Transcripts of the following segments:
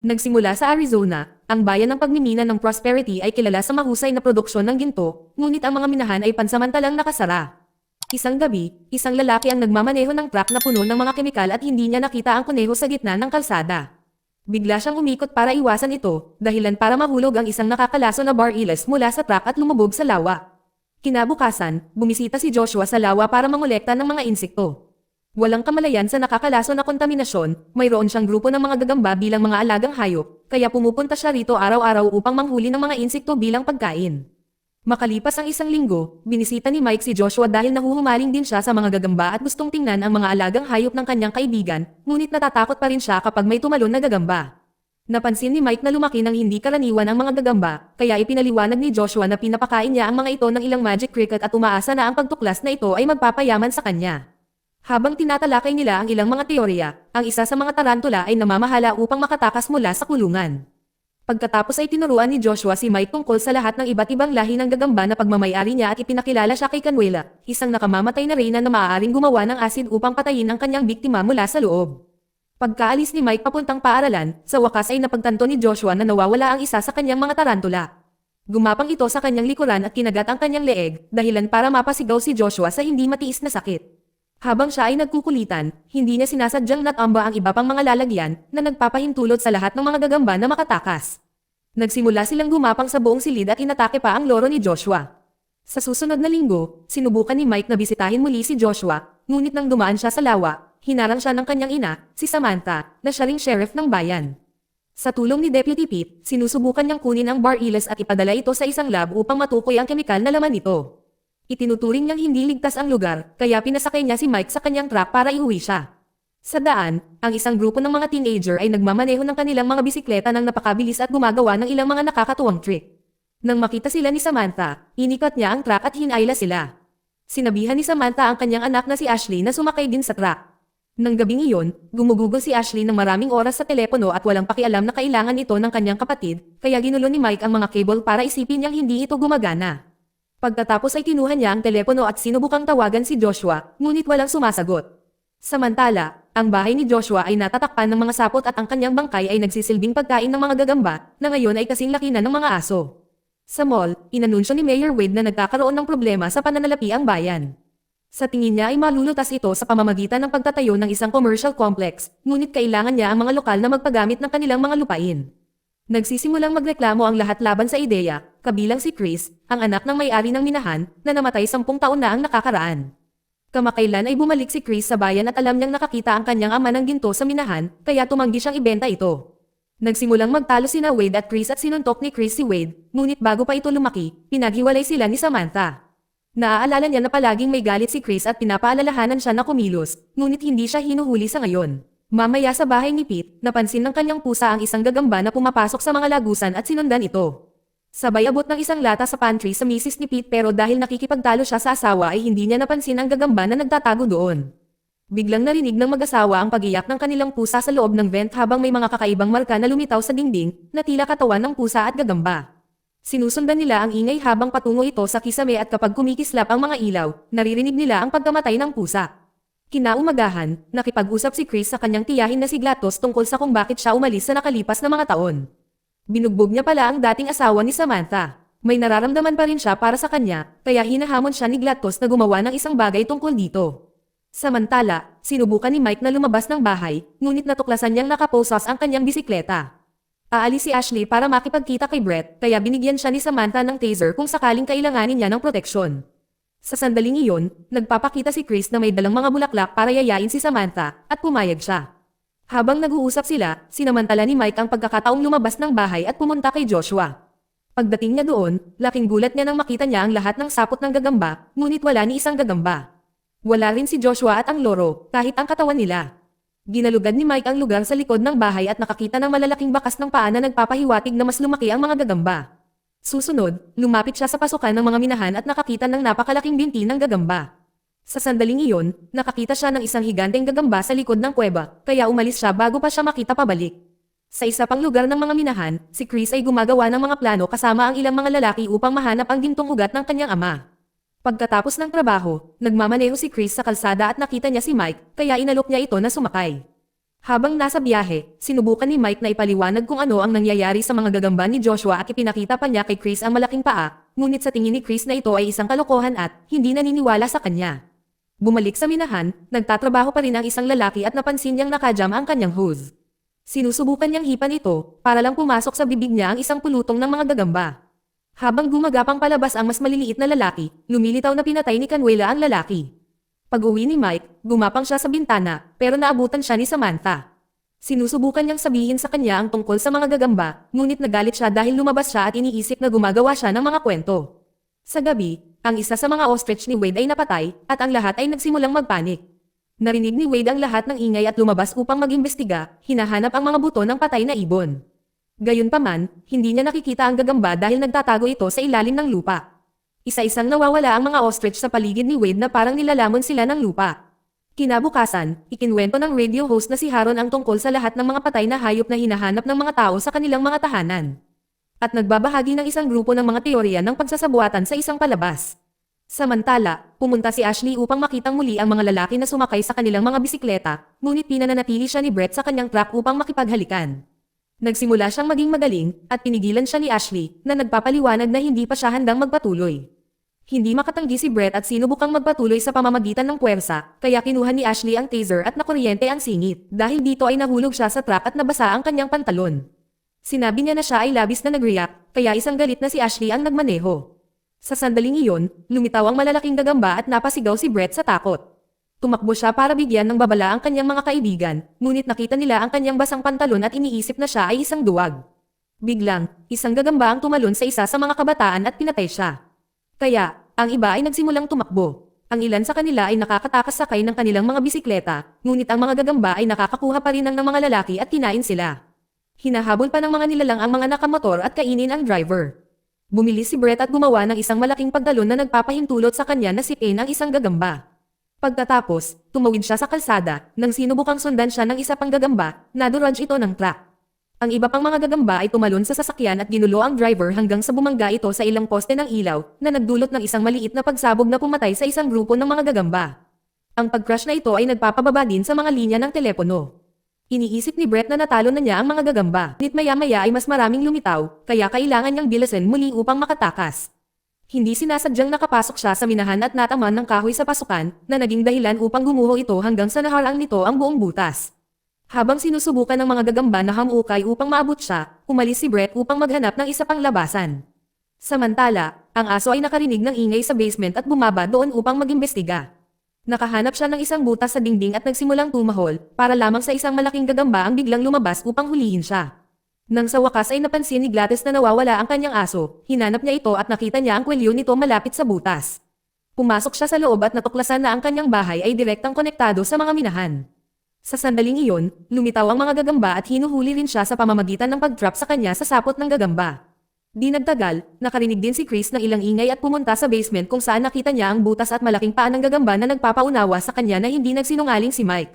Nagsimula sa Arizona, ang bayan ng pagmimina ng Prosperity ay kilala sa mahusay na produksyon ng ginto, ngunit ang mga minahan ay pansamantalang nakasara. Isang gabi, isang lalaki ang nagmamaneho ng truck na puno ng mga kemikal at hindi niya nakita ang kuneho sa gitna ng kalsada. Bigla siyang umikot para iwasan ito, dahilan para mahulog ang isang nakakalaso na barriles mula sa truck at lumubog sa lawa. Kinabukasan, bumisita si Joshua sa lawa para mangolekta ng mga insekto. Walang kamalayan sa nakakalaso na kontaminasyon, mayroon siyang grupo ng mga gagamba bilang mga alagang hayop, kaya pumupunta siya rito araw-araw upang manghuli ng mga insekto bilang pagkain. Makalipas ang isang linggo, binisita ni Mike si Joshua dahil nahuhumaling din siya sa mga gagamba at gustong tingnan ang mga alagang hayop ng kanyang kaibigan, ngunit natatakot pa rin siya kapag may tumalon na gagamba. Napansin ni Mike na lumaki ng hindi karaniwan ang mga gagamba, kaya ipinaliwanag ni Joshua na pinapakain niya ang mga ito ng ilang magic cricket at umaasa na ang pagtuklas na ito ay magpapayaman sa kanya. Habang tinatalakay nila ang ilang mga teorya, ang isa sa mga tarantula ay namamahala upang makatakas mula sa kulungan. Pagkatapos ay tinuruan ni Joshua si Mike tungkol sa lahat ng iba't ibang lahi ng gagamba na pagmamayari niya at ipinakilala siya kay Canuela, isang nakamamatay na reyna na maaaring gumawa ng asid upang patayin ang kanyang biktima mula sa loob. Pagkaalis ni Mike papuntang paaralan, sa wakas ay napagtanto ni Joshua na nawawala ang isa sa kanyang mga tarantula. Gumapang ito sa kanyang likuran at kinagat ang kanyang leeg, dahilan para mapasigaw si Joshua sa hindi matiis na sakit. Habang siya ay nagkukulitan, hindi niya sinasadyang natamba ang iba pang mga lalagyan na nagpapahintulot sa lahat ng mga gagamba na makatakas. Nagsimula silang gumapang sa buong silid at inatake pa ang loro ni Joshua. Sa susunod na linggo, sinubukan ni Mike na bisitahin muli si Joshua, ngunit nang dumaan siya sa lawa, hinarang siya ng kanyang ina, si Samantha, na siya ring sheriff ng bayan. Sa tulong ni Deputy Pete, sinusubukan niyang kunin ang barriles at ipadala ito sa isang lab upang matukoy ang kemikal na laman nito. Itinuturing niyang hindi ligtas ang lugar, kaya pinasakay niya si Mike sa kanyang truck para iuwi siya. Sa daan, ang isang grupo ng mga teenager ay nagmamaneho ng kanilang mga bisikleta ng napakabilis at gumagawa ng ilang mga nakakatuwang trick. Nang makita sila ni Samantha, inikat niya ang truck at hinayla sila. Sinabihan ni Samantha ang kanyang anak na si Ashley na sumakay din sa truck. Nang gabing iyon, gumugugol si Ashley ng maraming oras sa telepono at walang pakialam na kailangan ito ng kanyang kapatid, kaya ginulo ni Mike ang mga cable para isipin niyang hindi ito gumagana. Pagkatapos ay kinuha niya ang telepono at sinubukang tawagan si Joshua, ngunit walang sumasagot. Samantala, ang bahay ni Joshua ay natatakpan ng mga sapot at ang kanyang bangkay ay nagsisilbing pagkain ng mga gagamba, na ngayon ay kasing laki na ng mga aso. Sa mall, inanunsyo ni Mayor Wade na nagkakaroon ng problema sa pananalapi ang bayan. Sa tingin niya ay malulutas ito sa pamamagitan ng pagtatayo ng isang commercial complex, ngunit kailangan niya ang mga lokal na magpagamit ng kanilang mga lupain. Nagsisimulang magreklamo ang lahat laban sa ideya, kabilang si Chris, ang anak ng may-ari ng minahan, na namatay 10 taon na ang nakakaraan. Kamakailan ay bumalik si Chris sa bayan at alam niyang nakakita ang kanyang ama ng ginto sa minahan, kaya tumanggi siyang ibenta ito. Nagsimulang magtalo sina Wade at Chris at sinuntok ni Chris si Wade, ngunit bago pa ito lumaki, pinaghiwalay sila ni Samantha. Naaalala niya na palaging may galit si Chris at pinapaalalahanan siya na kumilos, ngunit hindi siya hinuhuli sa ngayon. Mamaya sa bahay ni Pete, napansin ng kanyang pusa ang isang gagamba na pumapasok sa mga lagusan at sinundan ito. Sabay abot ng isang lata sa pantry sa misis ni Pete pero dahil nakikipagtalo siya sa asawa ay hindi niya napansin ang gagamba na nagtatago doon. Biglang narinig ng mag-asawa ang pag-iyak ng kanilang pusa sa loob ng vent habang may mga kakaibang marka na lumitaw sa dingding, na tila katawan ng pusa at gagamba. Sinusundan nila ang ingay habang patungo ito sa kisame at kapag kumikislap ang mga ilaw, naririnig nila ang pagkamatay ng pusa. Kinaumagahan, nakipag-usap si Chris sa kanyang tiyahin na si Glatos tungkol sa kung bakit siya umalis sa nakalipas na mga taon. Binugbog niya pala ang dating asawa ni Samantha. May nararamdaman pa rin siya para sa kanya, kaya hinahamon siya ni Glatos na gumawa ng isang bagay tungkol dito. Samantala, sinubukan ni Mike na lumabas ng bahay, ngunit natuklasan niyang nakaposas ang kanyang bisikleta. Aalis si Ashley para makipagkita kay Brett, kaya binigyan siya ni Samantha ng taser kung sakaling kailanganin niya ng proteksyon. Sa sandaling iyon, nagpapakita si Chris na may dalang mga bulaklak para yayain si Samantha, at pumayag siya. Habang nag-uusap sila, sinamantala ni Mike ang pagkakataong lumabas ng bahay at pumunta kay Joshua. Pagdating niya doon, laking gulat niya nang makita niya ang lahat ng sapot ng gagamba, ngunit wala ni isang gagamba. Wala rin si Joshua at ang loro, kahit ang katawan nila. Ginalugad ni Mike ang lugar sa likod ng bahay at nakakita ng malalaking bakas ng paa na nagpapahiwatig na mas lumaki ang mga gagamba. Susunod, lumapit siya sa pasukan ng mga minahan at nakakita ng napakalaking binti ng gagamba. Sa sandaling iyon, nakakita siya ng isang higanteng gagamba sa likod ng kuweba, kaya umalis siya bago pa siya makita pabalik. Sa isa pang lugar ng mga minahan, si Chris ay gumagawa ng mga plano kasama ang ilang mga lalaki upang mahanap ang gintong ugat ng kanyang ama. Pagkatapos ng trabaho, nagmamaneho si Chris sa kalsada at nakita niya si Mike, kaya inalok niya ito na sumakay. Habang nasa biyahe, sinubukan ni Mike na ipaliwanag kung ano ang nangyayari sa mga gagamba ni Joshua at ipinakita pa niya kay Chris ang malaking paa, ngunit sa tingin ni Chris na ito ay isang kalokohan at hindi naniniwala sa kanya. Bumalik sa minahan, nagtatrabaho pa rin ang isang lalaki at napansin niyang nakajam ang kanyang hose. Sinusubukan niyang hipan ito, para lang pumasok sa bibig niya ang isang pulutong ng mga gagamba. Habang gumagapang palabas ang mas maliliit na lalaki, lumilitaw na pinatay ni Canuela ang lalaki. Pag-uwi ni Mike, gumapang siya sa bintana, pero naabutan siya ni Samantha. Sinusubukan niyang sabihin sa kanya ang tungkol sa mga gagamba, ngunit nagalit siya dahil lumabas siya at iniisip na gumagawa siya ng mga kwento. Sa gabi, ang isa sa mga ostrich ni Wade ay napatay, at ang lahat ay nagsimulang magpanik. Narinig ni Wade ang lahat ng ingay at lumabas upang mag-imbestiga, hinahanap ang mga buto ng patay na ibon. Gayunpaman, hindi niya nakikita ang gagamba dahil nagtatago ito sa ilalim ng lupa. Isa-isang nawawala ang mga ostrich sa paligid ni Wade na parang nilalamon sila ng lupa. Kinabukasan, ikinwento ng radio host na si Haron ang tungkol sa lahat ng mga patay na hayop na hinahanap ng mga tao sa kanilang mga tahanan. At nagbabahagi ng isang grupo ng mga teorya ng pagsasabuatan sa isang palabas. Samantala, pumunta si Ashley upang makitang muli ang mga lalaki na sumakay sa kanilang mga bisikleta, ngunit pinananatili siya ni Brett sa kanyang truck upang makipaghalikan. Nagsimula siyang maging magaling, at pinigilan siya ni Ashley, na nagpapaliwanag na hindi pa siya handang magpatuloy. Hindi makatanggi si Brett at sinubukang magpatuloy sa pamamagitan ng puwersa, kaya kinuha ni Ashley ang taser at nakuryente ang singit, dahil dito ay nahulog siya sa truck at nabasa ang kanyang pantalon. Sinabi niya na siya ay labis na nag-react, kaya isang galit na si Ashley ang nagmaneho. Sa sandaling iyon, lumitaw ang malalaking gagamba at napasigaw si Brett sa takot. Tumakbo siya para bigyan ng babala ang kanyang mga kaibigan, ngunit nakita nila ang kanyang basang pantalon at iniisip na siya ay isang duwag. Biglang, isang gagamba ang tumalon sa isa sa mga kabataan at pinatay siya. Kaya, ang iba ay nagsimulang tumakbo. Ang ilan sa kanila ay nakakatakas sakay ng kanilang mga bisikleta, ngunit ang mga gagamba ay nakakakuha pa rin ng mga lalaki at kinain sila. Hinahabol pa ng mga nilalang ang mga nakamotor at kainin ang driver. Bumili si Brett at gumawa ng isang malaking pagtalon na nagpapahintulot sa kanya na sipin ang isang gagamba. Pagkatapos, tumawid siya sa kalsada, nang sinubukang sundan siya ng isa pang gagamba, nadurudge ito ng truck. Ang iba pang mga gagamba ay tumalon sa sasakyan at ginulo ang driver hanggang sa bumangga ito sa ilang poste ng ilaw, na nagdulot ng isang maliit na pagsabog na pumatay sa isang grupo ng mga gagamba. Ang pag-crash na ito ay nagpapababa din sa mga linya ng telepono. Iniisip ni Brett na natalo na niya ang mga gagamba, ngunit maya-maya ay mas maraming lumitaw, kaya kailangan niyang bilisan muli upang makatakas. Hindi sinasadyang nakapasok siya sa minahan at nataman ng kahoy sa pasukan, na naging dahilan upang gumuho ito hanggang sa naharang nito ang buong butas. Habang sinusubukan ng mga gagamba na hamukay upang maabot siya, umalis si Brett upang maghanap ng isa pang labasan. Samantala, ang aso ay nakarinig ng ingay sa basement at bumaba doon upang mag-imbestiga. Nakahanap siya ng isang butas sa dingding at nagsimulang tumahol, para lamang sa isang malaking gagamba ang biglang lumabas upang hulihin siya. Nang sa wakas ay napansin ni Gladys na nawawala ang kanyang aso, hinanap niya ito at nakita niya ang kwelyo nito malapit sa butas. Pumasok siya sa loob at natuklasan na ang kanyang bahay ay direktang konektado sa mga minahan. Sa sandaling iyon, lumitaw ang mga gagamba at hinuhuli rin siya sa pamamagitan ng pag-trap sa kanya sa sapot ng gagamba. Di nagtagal, nakarinig din si Chris ng ilang ingay at pumunta sa basement kung saan nakita niya ang butas at malaking paa ng gagamba na nagpapaunawa sa kanya na hindi nagsinungaling si Mike.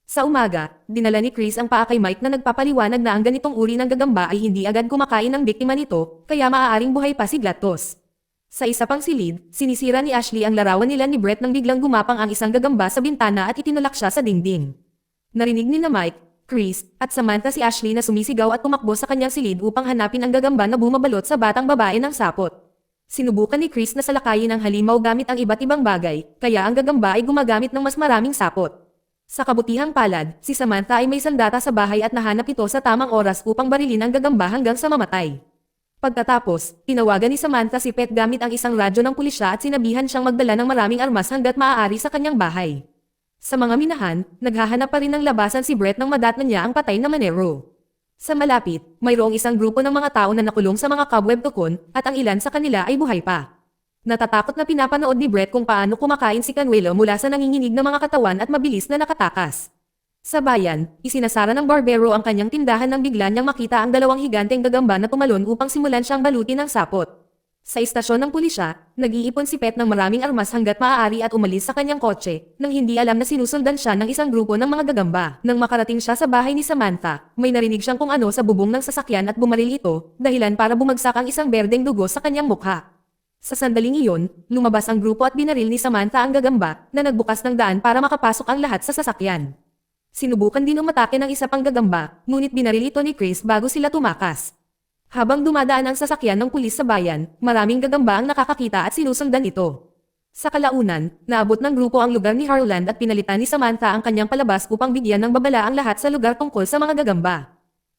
Sa umaga, dinala ni Chris ang paa kay Mike na nagpapaliwanag na ang ganitong uri ng gagamba ay hindi agad kumakain ng biktima nito, kaya maaaring buhay pa si Glatos. Sa isa pang silid, sinisira ni Ashley ang larawan nila ni Brett nang biglang gumapang ang isang gagamba sa bintana at itinulak siya sa dingding. Narinig ni na Mike, Chris, at Samantha si Ashley na sumisigaw at tumakbo sa kanyang silid upang hanapin ang gagamba na bumabalot sa batang babae ng sapot. Sinubukan ni Chris na salakayin ang halimaw gamit ang iba't ibang bagay, kaya ang gagamba ay gumagamit ng mas maraming sapot. Sa kabutihang palad, si Samantha ay may sandata sa bahay at nahanap ito sa tamang oras upang barilin ang gagamba hanggang sa mamatay. Pagkatapos, tinawagan ni Samantha si Pet gamit ang isang radyo ng pulisya at sinabihan siyang magdala ng maraming armas hanggat maaari sa kanyang bahay. Sa mga minahan, naghahanap pa rin ng labasan si Brett nang madatnan niya ang patay na manero. Sa malapit, mayroong isang grupo ng mga tao na nakulong sa mga cobweb tukon, at ang ilan sa kanila ay buhay pa. Natatakot na pinapanood ni Brett kung paano kumakain si Canuela mula sa nanginginig na mga katawan at mabilis na nakatakas. Sa bayan, isinasara ng barbero ang kanyang tindahan nang bigla niyang makita ang dalawang higanteng gagamba na tumalon upang simulan siyang balutin ng sapot. Sa istasyon ng pulisya, nag-iipon si Pet ng maraming armas hanggat maaari at umalis sa kanyang kotse, nang hindi alam na sinusundan siya ng isang grupo ng mga gagamba. Nang makarating siya sa bahay ni Samantha, may narinig siyang kung ano sa bubong ng sasakyan at bumaril ito, dahilan para bumagsak ang isang berdeng dugo sa kanyang mukha. Sa sandaling iyon, lumabas ang grupo at binaril ni Samantha ang gagamba, na nagbukas ng daan para makapasok ang lahat sa sasakyan. Sinubukan din umatake ng isa pang gagamba, ngunit binaril ito ni Chris bago sila tumakas. Habang dumadaan ang sasakyan ng pulis sa bayan, maraming gagamba ang nakakakita at sinusundan ito. Sa kalaunan, naabot ng grupo ang lugar ni Harland at pinalitan ni Samantha ang kanyang palabas upang bigyan ng babala ang lahat sa lugar tungkol sa mga gagamba.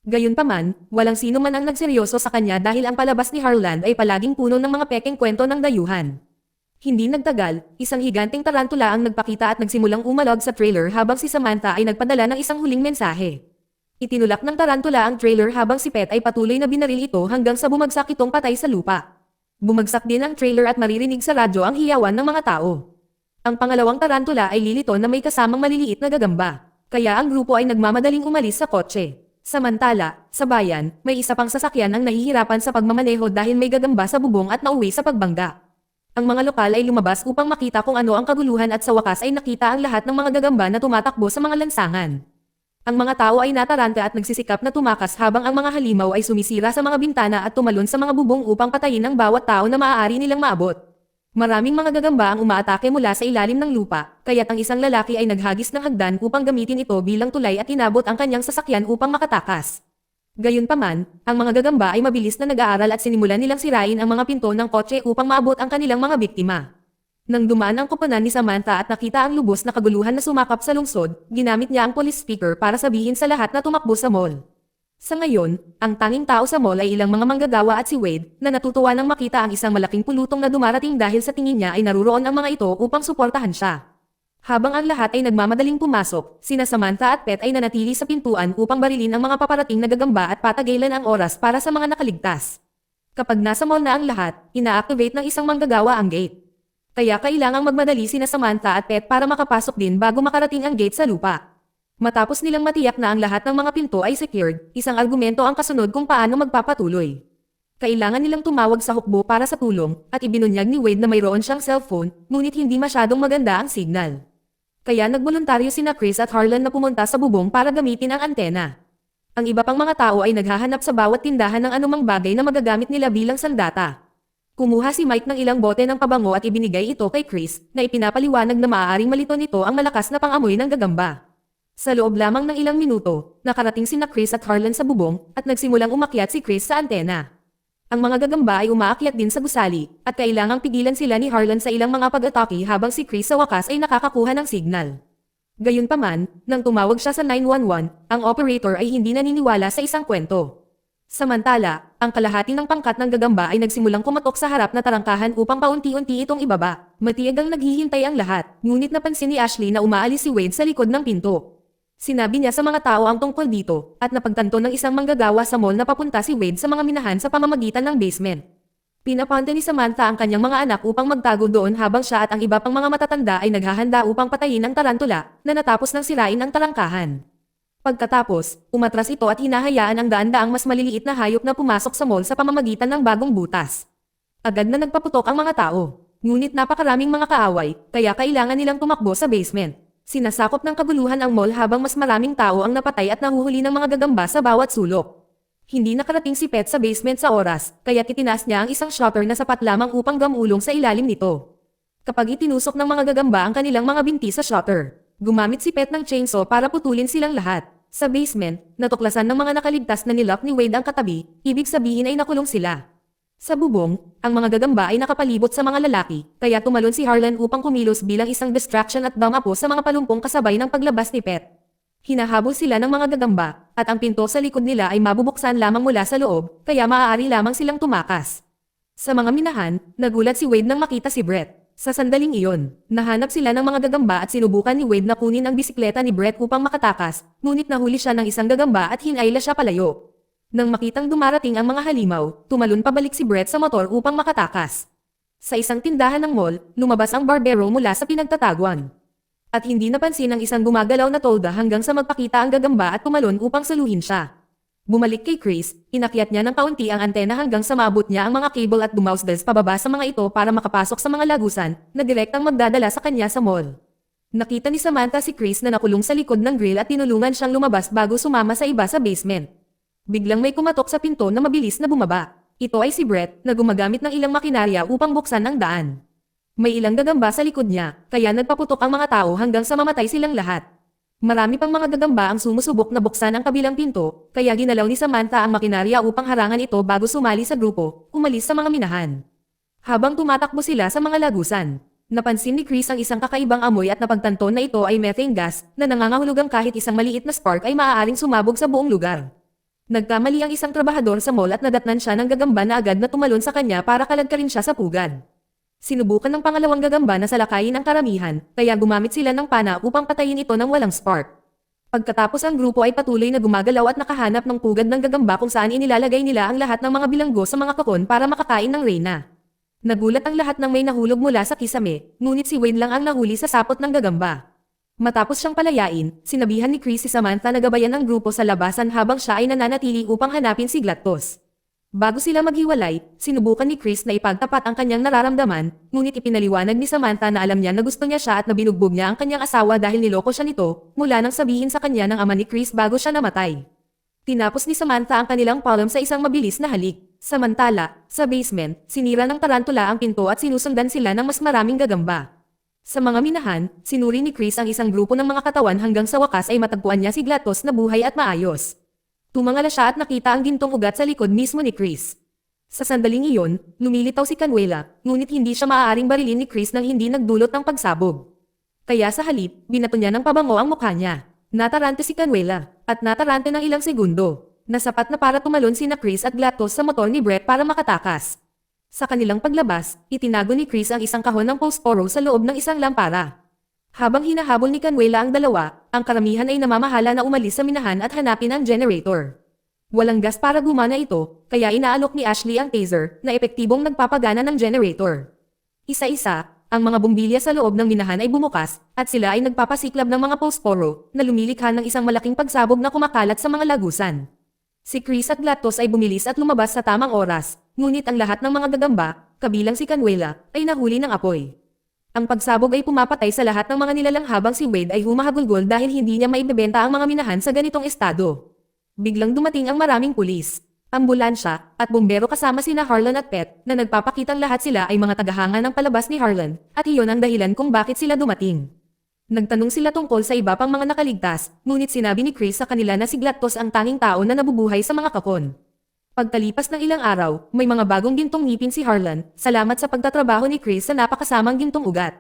Gayunpaman, walang sino man ang nagseryoso sa kanya dahil ang palabas ni Harland ay palaging puno ng mga pekeng kwento ng dayuhan. Hindi nagtagal, isang higanting tarantula ang nagpakita at nagsimulang umalog sa trailer habang si Samantha ay nagpadala ng isang huling mensahe. Itinulak ng tarantula ang trailer habang si Pet ay patuloy na binaril ito hanggang sa bumagsak itong patay sa lupa. Bumagsak din ang trailer at maririnig sa radyo ang hiyawan ng mga tao. Ang pangalawang tarantula ay lilito na may kasamang maliliit na gagamba, kaya ang grupo ay nagmamadaling umalis sa kotse. Samantala, sa bayan, may isa pang sasakyan ang nahihirapan sa pagmamaneho dahil may gagamba sa bubong at nauwi sa pagbangga. Ang mga lokal ay lumabas upang makita kung ano ang kaguluhan at sa wakas ay nakita ang lahat ng mga gagamba na tumatakbo sa mga lansangan. Ang mga tao ay nataranta at nagsisikap na tumakas habang ang mga halimaw ay sumisira sa mga bintana at tumalon sa mga bubong upang patayin ang bawat tao na maaari nilang maabot. Maraming mga gagamba ang umaatake mula sa ilalim ng lupa, kaya't ang isang lalaki ay naghagis ng hagdan upang gamitin ito bilang tulay at inabot ang kanyang sasakyan upang makatakas. Gayunpaman, ang mga gagamba ay mabilis na nag-aaral at sinimulan nilang sirain ang mga pinto ng kotse upang maabot ang kanilang mga biktima. Nang dumaan ang koponan ni Samantha at nakita ang lubos na kaguluhan na sumakap sa lungsod, ginamit niya ang police speaker para sabihin sa lahat na tumakbo sa mall. Sa ngayon, ang tanging tao sa mall ay ilang mga manggagawa at si Wade, na natutuwa nang makita ang isang malaking pulutong na dumarating dahil sa tingin niya ay naruroon ang mga ito upang suportahan siya. Habang ang lahat ay nagmamadaling pumasok, sina Samantha at Pet ay nanatili sa pintuan upang barilin ang mga paparating na gagamba at patagalan ang oras para sa mga nakaligtas. Kapag nasa mall na ang lahat, ina-activate ng isang manggagawa ang gate. Kaya kailangang magmadali sina Samantha at Pet para makapasok din bago makarating ang gate sa lupa. Matapos nilang matiyak na ang lahat ng mga pinto ay secured, isang argumento ang kasunod kung paano magpapatuloy. Kailangan nilang tumawag sa hukbo para sa tulong, at ibinunyag ni Wade na mayroon siyang cellphone, ngunit hindi masyadong maganda ang signal. Kaya nagboluntaryo sina Chris at Harlan na pumunta sa bubong para gamitin ang antena. Ang iba pang mga tao ay naghahanap sa bawat tindahan ng anumang bagay na magagamit nila bilang sandata. Kumuha si Mike ng ilang bote ng pabango at ibinigay ito kay Chris, na ipinapaliwanag na maaaring malito nito ang malakas na pangamoy ng gagamba. Sa loob lamang ng ilang minuto, nakarating sina Chris at Harlan sa bubong, at nagsimulang umakyat si Chris sa antena. Ang mga gagamba ay umaakyat din sa gusali, at kailangang pigilan sila ni Harlan sa ilang mga pag-atake habang si Chris sa wakas ay nakakakuha ng signal. Gayunpaman, nang tumawag siya sa 911, ang operator ay hindi naniniwala sa isang kwento. Samantala, ang kalahati ng pangkat ng gagamba ay nagsimulang kumatok sa harap na tarangkahan upang paunti-unti itong ibaba. Matiyagang naghihintay ang lahat, ngunit napansin ni Ashley na umaalis si Wade sa likod ng pinto. Sinabi niya sa mga tao ang tungkol dito, at napagtanto ng isang manggagawa sa mall na papunta si Wade sa mga minahan sa pamamagitan ng basement. Pinapunta ni Samantha ang kanyang mga anak upang magtago doon habang siya at ang iba pang mga matatanda ay naghahanda upang patayin ang tarantula, na natapos ng sirain ang tarangkahan. Pagkatapos, umatras ito at hinahayaan ang daan-daang mas maliliit na hayop na pumasok sa mall sa pamamagitan ng bagong butas. Agad na nagpaputok ang mga tao, ngunit napakaraming mga kaaway, kaya kailangan nilang tumakbo sa basement. Sinasakop ng kaguluhan ang mall habang mas maraming tao ang napatay at nahuhuli ng mga gagamba sa bawat sulok. Hindi nakarating si Pet sa basement sa oras, kaya itinaas niya ang isang shutter na sapat lamang upang gamulong sa ilalim nito. Kapag itinusok ng mga gagamba ang kanilang mga binti sa shutter, gumamit si Pet ng chainsaw para putulin silang lahat. Sa basement, natuklasan ng mga nakaligtas na nilock ni Wade ang katabi, ibig sabihin ay nakulong sila. Sa bubong, ang mga gagamba ay nakapalibot sa mga lalaki, kaya tumalon si Harlan upang kumilos bilang isang distraction at dumapo sa mga palumpong kasabay ng paglabas ni Pet. Hinahabol sila ng mga gagamba, at ang pinto sa likod nila ay mabubuksan lamang mula sa loob, kaya maaari lamang silang tumakas. Sa mga minahan, nagulat si Wade nang makita si Brett. Sa sandaling iyon, nahanap sila ng mga gagamba at sinubukan ni Wade na kunin ang bisikleta ni Brett upang makatakas, ngunit nahuli siya ng isang gagamba at hinayla siya palayo. Nang makitang dumarating ang mga halimaw, tumalon pabalik si Brett sa motor upang makatakas. Sa isang tindahan ng mall, lumabas ang barbero mula sa pinagtataguan. At hindi napansin ang isang gumagalaw na tolda hanggang sa magpakita ang gagamba at tumalon upang saluhin siya. Bumalik kay Chris, inakyat niya ng kaunti ang antena hanggang sa maabot niya ang mga cable at dumausdas pababa sa mga ito para makapasok sa mga lagusan na direktang magdadala sa kanya sa mall. Nakita ni Samantha si Chris na nakulong sa likod ng grill at tinulungan siyang lumabas bago sumama sa iba sa basement. Biglang may kumatok sa pinto na mabilis na bumaba. Ito ay si Brett na gumagamit ng ilang makinarya upang buksan ang daan. May ilang gagamba sa likod niya, kaya nagpaputok ang mga tao hanggang sa mamatay silang lahat. Marami pang mga gagamba ang sumusubok na buksan ang kabilang pinto, kaya ginalaw ni Samantha ang makinarya upang harangan ito bago sumali sa grupo, umalis sa mga minahan. Habang tumatakbo sila sa mga lagusan, napansin ni Chris ang isang kakaibang amoy at napagtanto na ito ay methane gas na nangangahulugang kahit isang maliit na spark ay maaaring sumabog sa buong lugar. Nagkamali ang isang trabahador sa mall at nadatnan siya ng gagamba na agad na tumalon sa kanya para kalagkarin siya sa pugad. Sinubukan ng pangalawang gagamba na salakayin ang karamihan, kaya gumamit sila ng pana upang patayin ito ng walang spark. Pagkatapos ang grupo ay patuloy na gumagalaw at nakahanap ng pugad ng gagamba kung saan inilalagay nila ang lahat ng mga bilanggo sa mga kakon para makakain ng reyna. Nagulat ang lahat ng may nahulog mula sa kisame, ngunit si Wayne lang ang nahuli sa sapot ng gagamba. Matapos siyang palayain, sinabihan ni Chris si Samantha na gabayan ang grupo sa labasan habang siya ay nananatili upang hanapin si Glatos. Bago sila maghiwalay, sinubukan ni Chris na ipagtapat ang kanyang nararamdaman, ngunit ipinaliwanag ni Samantha na alam niya na gusto niya siya at nabinugbog niya ang kanyang asawa dahil niloko siya nito, mula nang sabihin sa kanya ng ama ni Chris bago siya namatay. Tinapos ni Samantha ang kanilang palm sa isang mabilis na halik. Samantala, sa basement, sinira ng tarantula ang pinto at sinusundan sila ng mas maraming gagamba. Sa mga minahan, sinuri ni Chris ang isang grupo ng mga katawan hanggang sa wakas ay matagpuan niya si Glatos na buhay at maayos. Tumangala siya at nakita ang gintong ugat sa likod mismo ni Chris. Sa sandaling iyon, lumilitaw si Canuela, ngunit hindi siya maaaring barilin ni Chris nang hindi nagdulot ng pagsabog. Kaya sa halip, binato niya ng pabango ang mukha niya. Natarante si Canuela, at natarante ng ilang segundo, na sapat na para tumalon sina Chris at Glatos sa motor ni Brett para makatakas. Sa kanilang paglabas, itinago ni Chris ang isang kahon ng posporo sa loob ng isang lampara. Habang hinahabol ni Canuela ang dalawa, ang karamihan ay namamahala na umalis sa minahan at hanapin ang generator. Walang gas para gumana ito, kaya inaalok ni Ashley ang taser na epektibong nagpapagana ng generator. Isa-isa, ang mga bumbilya sa loob ng minahan ay bumukas, at sila ay nagpapasiklab ng mga posporo na lumilikha ng isang malaking pagsabog na kumakalat sa mga lagusan. Si Chris at Glatos ay bumilis at lumabas sa tamang oras, ngunit ang lahat ng mga gagamba, kabilang si Canuela, ay nahuli ng apoy. Ang pagsabog ay pumapatay sa lahat ng mga nilalang habang si Wade ay humahagulgol dahil hindi niya maibebenta ang mga minahan sa ganitong estado. Biglang dumating ang maraming pulis, ambulansya, at bumbero kasama sina Harlan at Pet na nagpapakitang lahat sila ay mga tagahanga ng palabas ni Harlan, at iyon ang dahilan kung bakit sila dumating. Nagtanong sila tungkol sa iba pang mga nakaligtas, ngunit sinabi ni Chris sa kanila na si Glatos ang tanging tao na nabubuhay sa mga kakon. Pagkalipas ng ilang araw, may mga bagong gintong ngipin si Harlan, salamat sa pagtatrabaho ni Chris sa napakasamang gintong ugat.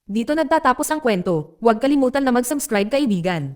Dito nagtatapos ang kwento, huwag kalimutan na mag-subscribe kaibigan.